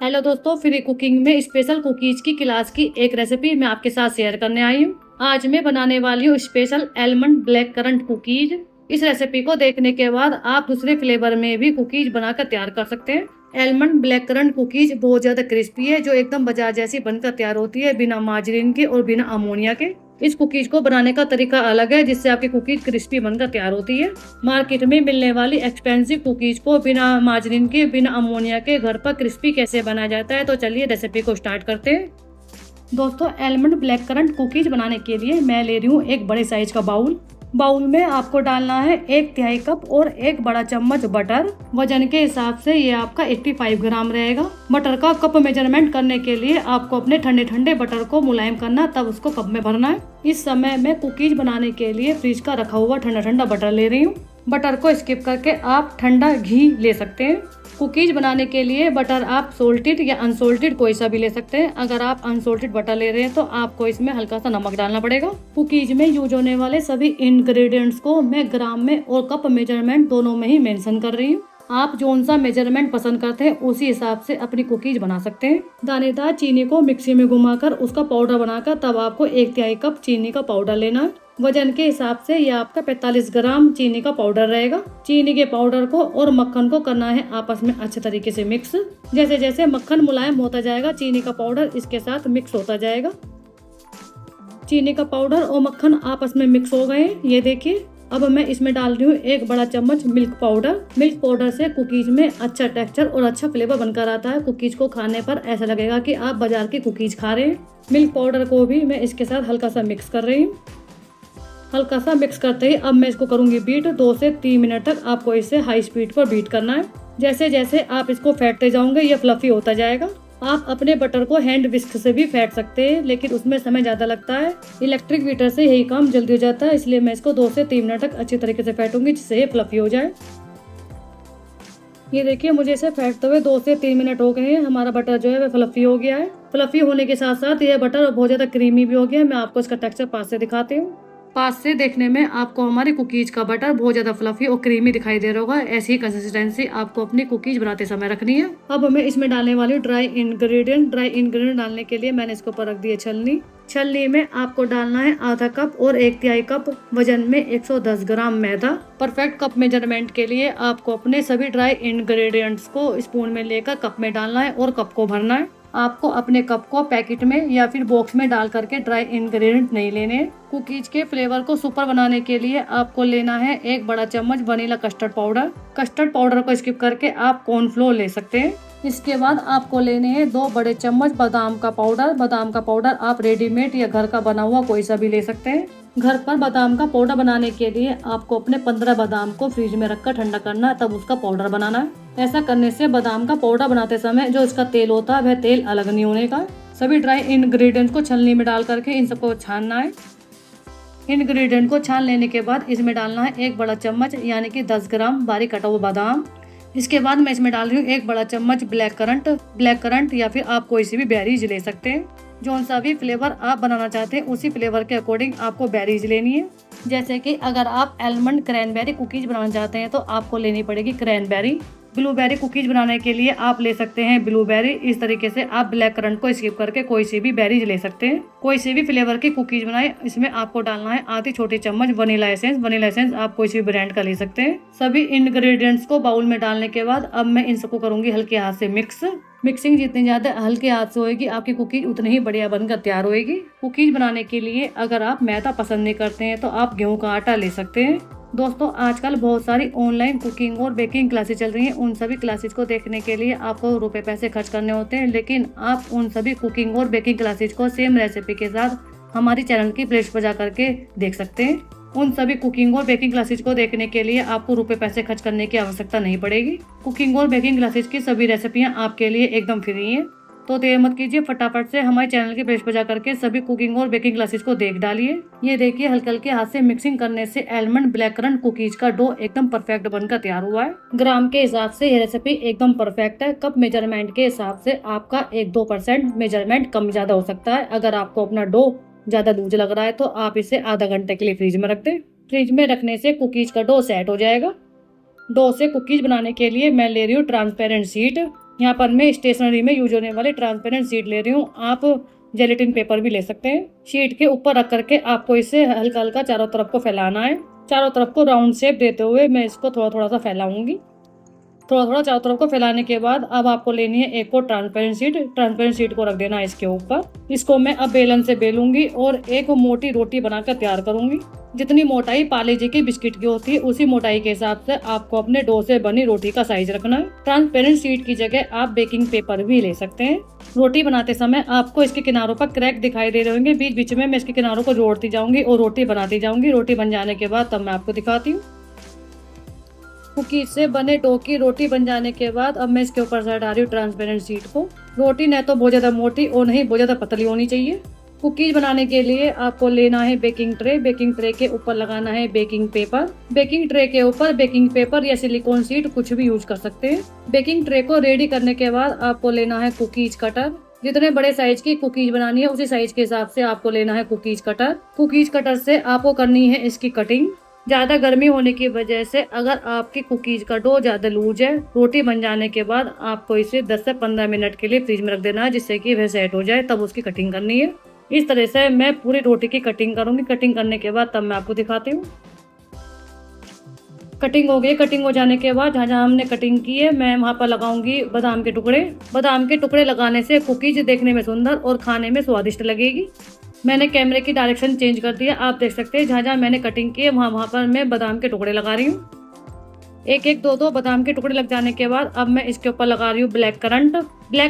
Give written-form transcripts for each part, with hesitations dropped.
Hello दोस्तों, free cooking में special cookies की क्लास की एक रेसिपी मैं आपके साथ शेयर करने आई हूँ। आज मैं बनाने वाली हूँ special almond black currant cookies. इस रेसिपी को देखने के बाद आप दूसरे फ्लेवर में भी कुकीज बनाकर तैयार कर सकते हैं। एलमंड ब्लैक करंट कुकीज बहुत ज्यादा क्रिस्पी है, जो एकदम बाजार जैसी बनकर तैयार होती है, बिना मार्जरीन के और बिना अमोनिया के। इस कुकीज को बनाने का तरीका अलग है, जिससे आपकी कुकीज क्रिस्पी बनकर तैयार होती है। मार्केट में मिलने वाली एक्सपेंसिव कुकीज को बिना मार्जरीन के, बिना अमोनिया के घर पर क्रिस्पी कैसे बनाया जाता है, तो चलिए रेसिपी को स्टार्ट करते हैं। दोस्तों, एलमंड ब्लैक करंट कुकीज बनाने के लिए मैं ले रही हूँ एक बड़े साइज का बाउल। बाउल में आपको डालना है 1/3 कप और 1 बड़ा चम्मच बटर। वजन के हिसाब से ये आपका 85 ग्राम रहेगा। बटर का कप मेजरमेंट करने के लिए आपको अपने ठंडे ठंडे बटर को मुलायम करना, तब उसको कप में भरना है। इस समय मैं कुकीज बनाने के लिए फ्रिज का रखा हुआ ठंडा ठंडा बटर ले रही हूँ। बटर को स्किप करके आप ठंडा घी ले सकते हैं। कुकीज बनाने के लिए बटर आप सोल्टेड या अनसोल्टेड कोई सा भी ले सकते हैं। अगर आप अनसोल्टेड बटर ले रहे हैं तो आपको इसमें हल्का सा नमक डालना पड़ेगा। कुकीज में यूज होने वाले सभी इंग्रेडिएंट्स को मैं ग्राम में और कप मेजरमेंट दोनों में ही मेंशन कर रही हूँ। आप जोन सा मेजरमेंट पसंद करते हैं उसी हिसाब से अपनी कुकीज बना सकते हैं। दानेदार चीनी को मिक्सी में घुमाकर उसका पाउडर बनाकर तब आपको 1/3 कप चीनी का पाउडर लेना है। वजन के हिसाब से यह आपका 45 ग्राम चीनी का पाउडर रहेगा। चीनी के पाउडर को और मक्खन को करना है आपस में अच्छे तरीके से मिक्स। जैसे जैसे मक्खन मुलायम होता जाएगा, चीनी का पाउडर इसके साथ मिक्स होता जाएगा। चीनी का पाउडर और मक्खन आपस में मिक्स हो गए, ये देखिए। अब मैं इसमें डाल रही हूँ 1 बड़ा चम्मच मिल्क पाउडर। मिल्क पाउडर से कुकीज में अच्छा टेक्सचर और अच्छा फ्लेवर बनकर आता है। कुकीज को खाने पर ऐसा लगेगा कि आप बाजार की कुकीज खा रहे हैं। मिल्क पाउडर को भी मैं इसके साथ हल्का सा मिक्स कर रही हूँ। हल्का सा मिक्स करते ही अब मैं इसको करूंगी बीट। 2 से 3 मिनट तक आपको इसे हाई स्पीड पर बीट करना है। जैसे जैसे आप इसको फेंटते जाओगे ये फ्लफी होता जाएगा। आप अपने बटर को हैंड विस्क से भी फेंट सकते हैं, लेकिन उसमें समय ज़्यादा लगता है। इलेक्ट्रिक बीटर से यही काम जल्दी हो जाता है, इसलिए मैं इसको 2 से 3 मिनट तक अच्छी तरीके से फेंटूंगी, जिससे ये फ्लफी हो जाए। ये देखिए, मुझे इसे फेंटते हुए 2 से 3 मिनट हो गए हैं। हमारा बटर जो है वह फ्लफी हो गया है। फ्लफी होने के साथ साथ ये बटर बहुत ज़्यादा क्रीमी भी हो गया है। मैं आपको इसका टेक्सचर पास से दिखाती हूँ। पास से देखने में आपको हमारी कुकीज का बटर बहुत ज्यादा फ्लफी और क्रीमी दिखाई दे रहा होगा। ऐसी ही कंसिस्टेंसी आपको अपनी कुकीज बनाते समय रखनी है। अब हमें इसमें डालने वाली ड्राई इंग्रेडिएंट डालने के लिए मैंने इसके ऊपर रख दी है छलनी। छलनी में आपको डालना है आधा कप और 1/3 कप वजन में 110 ग्राम मैदा। परफेक्ट कप मेजरमेंट के लिए आपको अपने सभी ड्राई इंग्रेडिएंट्स को स्पून में लेकर कप में डालना है और कप को भरना है। आपको अपने कप को पैकेट में या फिर बॉक्स में डाल करके ड्राई इंग्रेडिएंट नहीं लेने। कुकीज के फ्लेवर को सुपर बनाने के लिए आपको लेना है 1 बड़ा चम्मच vanilla custard powder. Custard powder को स्किप करके आप कॉर्नफ्लोर ले सकते हैं। इसके बाद आपको लेने हैं 2 बड़े चम्मच बादाम का पाउडर। बादाम का पाउडर आप रेडीमेड या घर का बना हुआ कोई सा भी ले सकते हैं। घर पर बादाम का पाउडर बनाने के लिए आपको अपने 15 बादाम को फ्रिज में रखकर ठंडा करना है, तब उसका पाउडर बनाना है। ऐसा करने से बादाम का पाउडर बनाते समय जो इसका तेल होता है वह तेल अलग नहीं होने का। सभी ड्राई इंग्रेडिएंट्स को छलनी में डाल करके इन सबको छानना है। इंग्रेडिएंट को छान लेने के बाद इसमें डालना है 1 बड़ा चम्मच यानी कि 10 ग्राम बारीक कटा हुआ बादाम। इसके बाद मैं इसमें डाल रही हूँ 1 बड़ा चम्मच ब्लैक करंट या फिर आप कोई सी भी बेरीज ले सकते हैं। जौन सा भी फ्लेवर आप बनाना चाहते हैं उसी फ्लेवर के अकॉर्डिंग आपको बेरीज लेनी है। जैसे कि अगर आप एलमंड क्रैनबेरी कुकीज बनाना चाहते हैं तो आपको लेनी पड़ेगी क्रैनबेरी। ब्लूबेरी कुकीज बनाने के लिए आप ले सकते हैं ब्लूबेरी। इस तरीके से आप ब्लैक करंट को स्किप करके कोई सी भी बेरीज ले सकते हैं। कोई सी भी फ्लेवर की कुकीज बनाए, इसमें आपको डालना है आधी छोटी चम्मच वनीला एसेंस। वनीला एसेंस आप कोई सी भी ब्रांड का ले सकते हैं। सभी इंग्रेडिएंट्स को बाउल में डालने के बाद अब मैं इन सबको करूंगी हल्के हाथ से मिक्स। मिक्सिंग जितनी ज्यादा हल्के हाथ से होगी आपकी कुकीज उतनी ही बढ़िया बनकर तैयार होगी। कुकीज बनाने के लिए अगर आप मैदा पसंद नहीं करते हैं तो आप गेहूं का आटा ले सकते हैं। दोस्तों, आजकल बहुत सारी ऑनलाइन कुकिंग और बेकिंग क्लासेस चल रही हैं। उन सभी क्लासेस को देखने के लिए आपको रुपए पैसे खर्च करने होते हैं, लेकिन आप उन सभी कुकिंग और बेकिंग क्लासेस को सेम रेसिपी के साथ हमारी चैनल की प्लेलिस्ट पर जा करके देख सकते हैं। उन सभी कुकिंग और बेकिंग क्लासेस को देखने के लिए आपको रुपए पैसे खर्च करने की आवश्यकता नहीं पड़ेगी। कुकिंग और बेकिंग क्लासेस की सभी रेसिपियां आपके लिए एकदम फ्री हैं। तो देर मत कीजिए, फटाफट से हमारे चैनल की पेज पर जा करके सभी कुकिंग और बेकिंग क्लासेस को देख डालिए। ये देखिए, हल्के हल्के हाथ से मिक्सिंग करने से एलमंड ब्लैक करंट कुकीज का डो एकदम परफेक्ट बनकर तैयार हुआ है। ग्राम के हिसाब से ये रेसिपी एकदम परफेक्ट है। कप मेजरमेंट के हिसाब से आपका 1-2% मेजरमेंट कम ज्यादा हो सकता है। अगर आपको अपना डो ज्यादा लूज लग रहा है तो आप इसे आधा घंटे के लिए फ्रिज में रख दें। फ्रिज में रखने से कुकीज का डो सेट हो जाएगा। डो से कुकीज बनाने के लिए मैं ले रही हूँ ट्रांसपेरेंट शीट। यहाँ पर मैं स्टेशनरी में यूज होने वाले ट्रांसपेरेंट शीट ले रही हूँ। आप जेलेटिन पेपर भी ले सकते हैं। शीट के ऊपर रख करके आपको इसे हल्का हल्का चारों तरफ को फैलाना है। चारों तरफ को राउंड शेप देते हुए मैं इसको थोड़ा थोड़ा सा फैलाऊंगी। थोड़ा थोड़ा चारों तरफ को फैलाने के बाद अब आपको लेनी है एक और ट्रांसपेरेंट शीट को रख देना है इसके ऊपर। इसको मैं अब बेलन से बेलूंगी और एक मोटी रोटी बनाकर तैयार करूंगी। जितनी मोटाई पार्ले जी की बिस्किट की होती है उसी मोटाई के हिसाब से आपको अपने डो से बनी रोटी का साइज रखना है। ट्रांसपेरेंट शीट की जगह आप बेकिंग पेपर भी ले सकते हैं। रोटी बनाते समय आपको इसके किनारों पर क्रैक दिखाई दे रहे होंगे। बीच बीच में मैं इसके किनारों को जोड़ती जाऊंगी और रोटी बनाती जाऊंगी। रोटी बन जाने के बाद तब मैं आपको दिखाती हूँ। कुकीज से बने डो की रोटी बन जाने के बाद अब मैं इसके ऊपर से हटा रही हूँ ट्रांसपेरेंट शीट को। रोटी न तो बहुत ज्यादा मोटी और नहीं बहुत ज्यादा पतली होनी चाहिए। कुकीज बनाने के लिए आपको लेना है बेकिंग ट्रे। बेकिंग ट्रे के ऊपर लगाना है बेकिंग पेपर। बेकिंग ट्रे के ऊपर बेकिंग पेपर या सिलिकॉन शीट कुछ भी यूज कर सकते हैं। बेकिंग ट्रे को रेडी करने के बाद आपको लेना है कुकीज कटर। जितने बड़े साइज की कुकीज बनानी है उसी साइज के हिसाब से आपको लेना है कुकीज कटर। कुकीज कटर से आपको करनी है इसकी कटिंग। ज्यादा गर्मी होने की वजह से अगर आपकी कुकीज का डो ज्यादा लूज है, रोटी बन जाने के बाद आपको इसे 10 से 15 मिनट के लिए फ्रिज में रख देना है जिससे कि वह सेट हो जाए, तब उसकी कटिंग करनी है। इस तरह से मैं पूरी रोटी की कटिंग करूंगी। कटिंग करने के बाद तब मैं आपको दिखाती हूँ। कटिंग हो गई। कटिंग हो जाने के बाद जहाँ जहाँ हमने कटिंग की है मैं वहाँ पर लगाऊंगी बादाम के टुकड़े। बादाम के टुकड़े लगाने से कुकीज देखने में सुंदर और खाने में स्वादिष्ट लगेगी। मैंने कैमरे की डायरेक्शन चेंज कर दिया। आप देख सकते हैं जहाँ जहाँ मैंने कटिंग की है वहाँ पर मैं बादाम के टुकड़े लगा रही हूँ। एक एक दो बादाम के टुकड़े लग जाने के बाद अब मैं इसके ऊपर लगा रही हूँ ब्लैक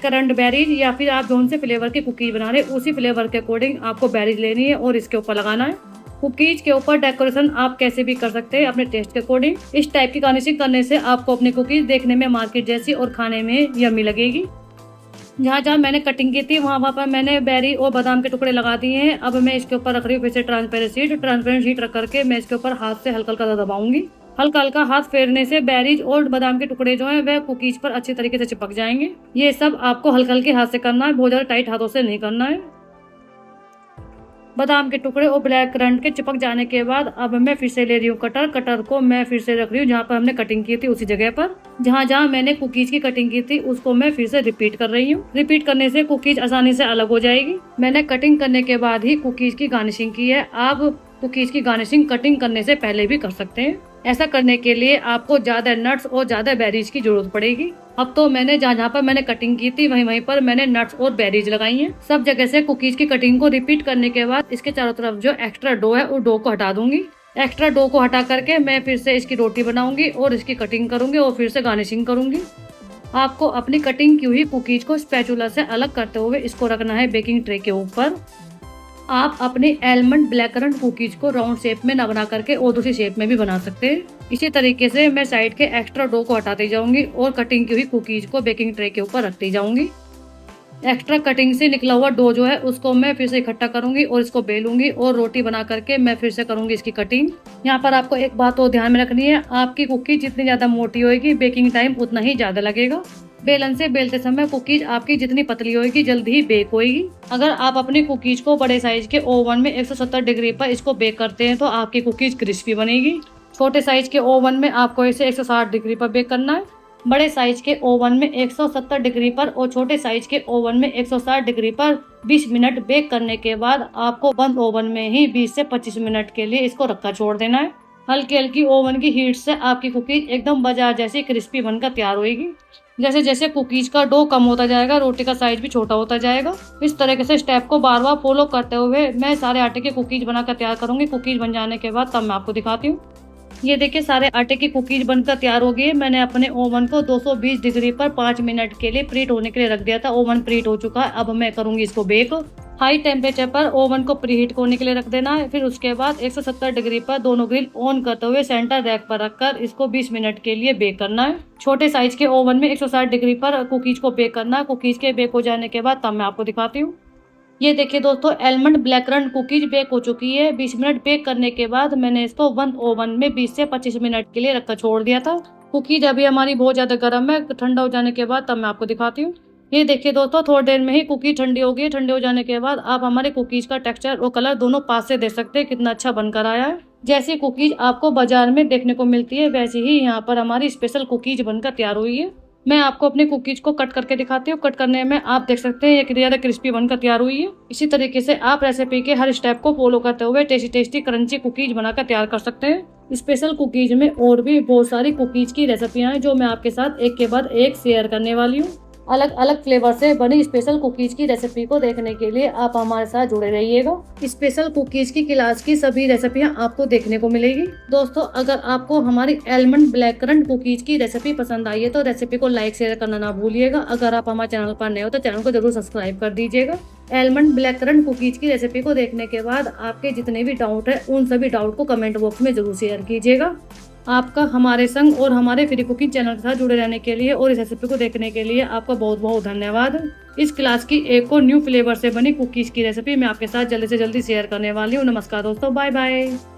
करंट बेरीज, या फिर आप जोन से फ्लेवर की कुकीज बना रहे उसी फ्लेवर के अकॉर्डिंग आपको बेरीज लेनी है और इसके ऊपर लगाना है। कुकीज के ऊपर डेकोरेशन आप कैसे भी कर सकते हैं अपने टेस्ट के अकॉर्डिंग। इस टाइप की गार्निशिंग करने से आपको अपनी कुकीज देखने में मार्केट जैसी और खाने में यम्मी लगेगी। जहाँ जहाँ मैंने कटिंग की थी वहाँ पर मैंने बेरी और बादाम के टुकड़े लगा दिए हैं। अब मैं इसके ऊपर रख रही हूँ फिर से ट्रांसपेरेंट शीट रख करके मैं इसके ऊपर हाथ से हल्का हल्का दबाऊंगी। हल्का हल्का हाथ फेरने से बेरीज और बादाम के टुकड़े जो हैं वह कुकीज पर अच्छे तरीके से चिपक जाएंगे। ये सब आपको हल्के हल्के हाथ से करना है, बहुत ज्यादा टाइट हाथों से नहीं करना है। बादाम के टुकड़े और ब्लैक करंट के चिपक जाने के बाद अब मैं फिर से ले रही हूँ कटर को मैं फिर से रख रही हूँ जहाँ पर हमने कटिंग की थी उसी जगह पर। जहाँ जहाँ मैंने कुकीज की कटिंग की थी उसको मैं फिर से रिपीट कर रही हूँ। रिपीट करने से कुकीज आसानी से अलग हो जाएगी। मैंने कटिंग करने के बाद ही कुकीज की गार्निशिंग की है। आप कुकीज की गार्निशिंग कटिंग करने से पहले भी कर सकते हैं। ऐसा करने के लिए आपको ज्यादा नट्स और ज्यादा बेरीज की जरूरत पड़ेगी। अब तो मैंने जहाँ जहाँ पर मैंने कटिंग की थी वहीं पर मैंने नट्स और बेरीज लगाई हैं। सब जगह से कुकीज की कटिंग को रिपीट करने के बाद इसके चारों तरफ जो एक्स्ट्रा डो है उस डो को हटा दूंगी। एक्स्ट्रा डो को हटा करके मैं फिर से इसकी रोटी बनाऊंगी और इसकी कटिंग करूंगी और फिर से गार्निशिंग करूंगी। आपको अपनी कटिंग की हुई कुकीज को स्पैचुला से अलग करते हुए इसको रखना है बेकिंग ट्रे के ऊपर। आप अपने एलमंड ब्लैक करंट कुकीज को राउंड शेप में न बना करके और दूसरी शेप में भी बना सकते हैं। इसी तरीके से मैं साइड के एक्स्ट्रा डो को हटाती जाऊंगी और कटिंग की हुई कुकीज को बेकिंग ट्रे के ऊपर रखती जाऊंगी। एक्स्ट्रा कटिंग से निकला हुआ डो जो है उसको मैं फिर से इकट्ठा करूंगी और इसको बेलूंगी और रोटी बना करके मैं फिर से करूंगी इसकी कटिंग। यहाँ पर आपको एक बात और ध्यान में रखनी है, आपकी कुकीज जितनी ज्यादा मोटी होगी बेकिंग टाइम उतना ही ज्यादा लगेगा। बेलन से बेलते समय कुकीज आपकी जितनी पतली होगी जल्दी ही बेक होगी। अगर आप अपनी कुकीज को बड़े साइज के ओवन में 170 डिग्री पर इसको बेक करते हैं तो आपकी कुकीज क्रिस्पी बनेगी। छोटे साइज के ओवन में आपको इसे 160 डिग्री पर बेक करना है। बड़े साइज के ओवन में 170 डिग्री पर और छोटे साइज के ओवन में 160 डिग्री पर 20 मिनट बेक करने के बाद आपको बंद ओवन में ही 20 से 25 मिनट के लिए इसको रखकर छोड़ देना है। हल्की हल्की ओवन की हीट से आपकी कुकीज एकदम बाजार जैसी क्रिस्पी बनकर तैयार होगी। जैसे जैसे कुकीज का डो कम होता जाएगा रोटी का साइज भी छोटा होता जाएगा। इस तरीके से स्टेप को बार बार फॉलो करते हुए मैं सारे आटे के कुकीज बनाकर तैयार करूंगी। कुकीज बन जाने के बाद तब मैं आपको दिखाती हूँ। ये देखिए सारे आटे की कुकीज बनकर तैयार हो गई है। मैंने अपने ओवन को 220 डिग्री पर 5 मिनट के लिए प्रीट होने के लिए रख दिया था। ओवन प्रीट हो चुका है। अब मैं करूंगी इसको बेक। हाई टेम्परेचर पर ओवन को प्रीहीट होने के लिए रख देना है। फिर उसके बाद 170 डिग्री पर दोनों ग्रिल ऑन करते हुए सेंटर रैक पर रखकर इसको 20 मिनट के लिए बेक करना है। छोटे साइज के ओवन में 160 डिग्री पर कुकीज को बेक करना है। कुकीज के बेक हो जाने के बाद तब मैं आपको दिखाती हूँ। ये देखिए दोस्तों almond black currant cookies bake हो चुकी है। 20 मिनट बेक करने के बाद मैंने इसको बंद ओवन में 20 से 25 मिनट के लिए रखकर छोड़ दिया था। कुकीज अभी हमारी बहुत ज्यादा गर्म है। ठंडा हो जाने के बाद तब मैं आपको दिखाती हूँ। ये देखिए दोस्तों थोड़ी देर में ही कुकीज ठंडी हो गई। ठंडी हो जाने के बाद आप हमारे कुकीज का टेक्सचर और कलर दोनों पास से देख सकते हैं कितना अच्छा बनकर आया है। जैसी कुकीज आपको बाजार में देखने को मिलती है वैसी ही यहाँ पर हमारी स्पेशल कुकीज बनकर तैयार हुई है। मैं आपको अपनी कुकीज को कट करके दिखाती हूँ। कट करने में आप देख सकते हैं ये कितनी ज़्यादा क्रिस्पी बनकर तैयार हुई है। इसी तरीके से आप रेसिपी के हर स्टेप को फॉलो करते हुए टेस्टी टेस्टी क्रंची कुकीज बनाकर तैयार कर सकते हैं। स्पेशल कुकीज में और भी बहुत सारी कुकीज की रेसिपियाँ हैं जो मैं आपके साथ एक के बाद एक शेयर करने वाली हूँ। अलग अलग फ्लेवर से बनी स्पेशल कुकीज की रेसिपी को देखने के लिए आप हमारे साथ जुड़े रहिएगा। स्पेशल कुकीज की क्लास की सभी रेसिपियां आपको देखने को मिलेगी। दोस्तों, अगर आपको हमारी एलमंड ब्लैक करंट कुकीज की रेसिपी पसंद आई है तो रेसिपी को लाइक शेयर करना ना भूलिएगा। अगर आप हमारे चैनल पर नए हो तो चैनल को जरूर सब्सक्राइब कर दीजिएगा। एलमंड ब्लैक करंट कुकीज की रेसिपी को देखने के बाद आपके जितने भी डाउट है उन सभी डाउट को कमेंट बॉक्स में जरूर शेयर कीजिएगा। आपका हमारे संग और हमारे फ्री कुकिंग चैनल के साथ जुड़े रहने के लिए और इस रेसिपी को देखने के लिए आपका बहुत बहुत धन्यवाद। इस क्लास की एक और न्यू फ्लेवर से बनी कुकीज की रेसिपी मैं आपके साथ जल्दी से जल्दी शेयर करने वाली हूँ। नमस्कार दोस्तों, बाय बाय।